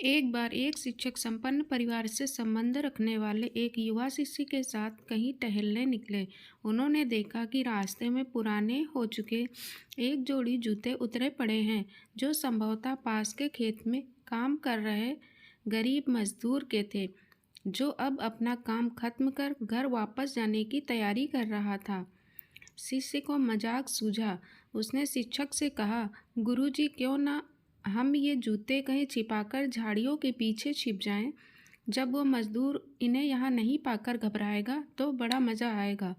एक बार एक शिक्षक संपन्न परिवार से संबंध रखने वाले एक युवा शिष्य के साथ कहीं टहलने निकले। उन्होंने देखा कि रास्ते में पुराने हो चुके एक जोड़ी जूते उतरे पड़े हैं, जो संभवतः पास के खेत में काम कर रहे गरीब मजदूर के थे, जो अब अपना काम खत्म कर घर वापस जाने की तैयारी कर रहा था। शिष्य को मजाक सूझा। उसने शिक्षक से कहा, गुरुजी, क्यों ना हम ये जूते कहीं छिपाकर झाड़ियों के पीछे छिप जाएं। जब वो मजदूर इन्हें यहाँ नहीं पाकर घबराएगा तो बड़ा मज़ा आएगा।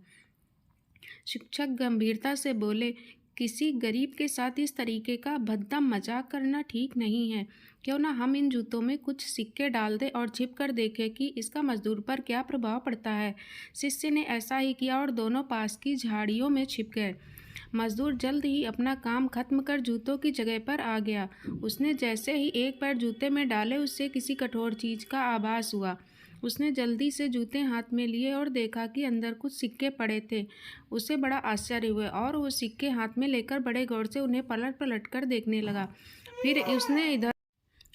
शिक्षक गंभीरता से बोले, किसी गरीब के साथ इस तरीके का भद्दा मजाक करना ठीक नहीं है। क्यों ना हम इन जूतों में कुछ सिक्के डाल दें और छिप कर देखें कि इसका मजदूर पर क्या प्रभाव पड़ता है। शिष्य ने ऐसा ही किया और दोनों पास की झाड़ियों में छिप गए। मजदूर जल्द ही अपना काम खत्म कर जूतों की जगह पर आ गया। उसने जैसे ही एक पैर जूते में डाले, उससे किसी कठोर चीज का आभास हुआ। उसने जल्दी से जूते हाथ में लिए और देखा कि अंदर कुछ सिक्के पड़े थे। उसे बड़ा आश्चर्य हुआ और वो सिक्के हाथ में लेकर बड़े गौर से उन्हें पलट पलट कर देखने लगा। फिर उसने इधर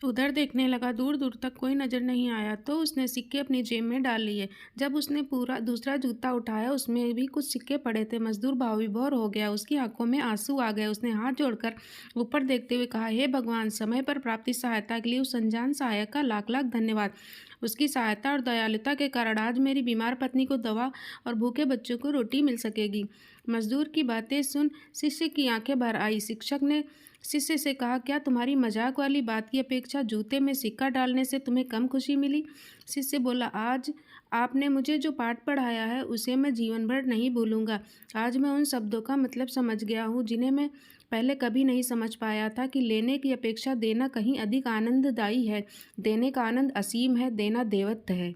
उधर देखने लगा। दूर दूर तक कोई नजर नहीं आया तो उसने सिक्के अपनी जेब में डाल लिए। जब उसने पूरा दूसरा जूता उठाया, उसमें भी कुछ सिक्के पड़े थे। मजदूर भाव विभोर हो गया। उसकी आंखों में आंसू आ गए। उसने हाथ जोड़कर ऊपर देखते हुए कहा, हे भगवान, समय पर प्राप्ति सहायता के लिए उस अनजान सहायक का लाख लाख धन्यवाद। उसकी सहायता और दयालुता के कारण आज मेरी बीमार पत्नी को दवा और भूखे बच्चों को रोटी मिल सकेगी। मजदूर की बातें सुन शिष्य की आंखें भर आई। शिक्षक ने शिष्य से कहा, क्या तुम्हारी मजाक वाली बात की अपेक्षा जूते में सिक्का डालने से तुम्हें कम खुशी मिली? शिष्य बोला, आज आपने मुझे जो पाठ पढ़ाया है उसे मैं जीवन भर नहीं भूलूंगा। आज मैं उन शब्दों का मतलब समझ गया हूँ जिन्हें मैं पहले कभी नहीं समझ पाया था, कि लेने की अपेक्षा देना कहीं अधिक आनंददायी है। देने का आनंद असीम है, देना देवत्व है।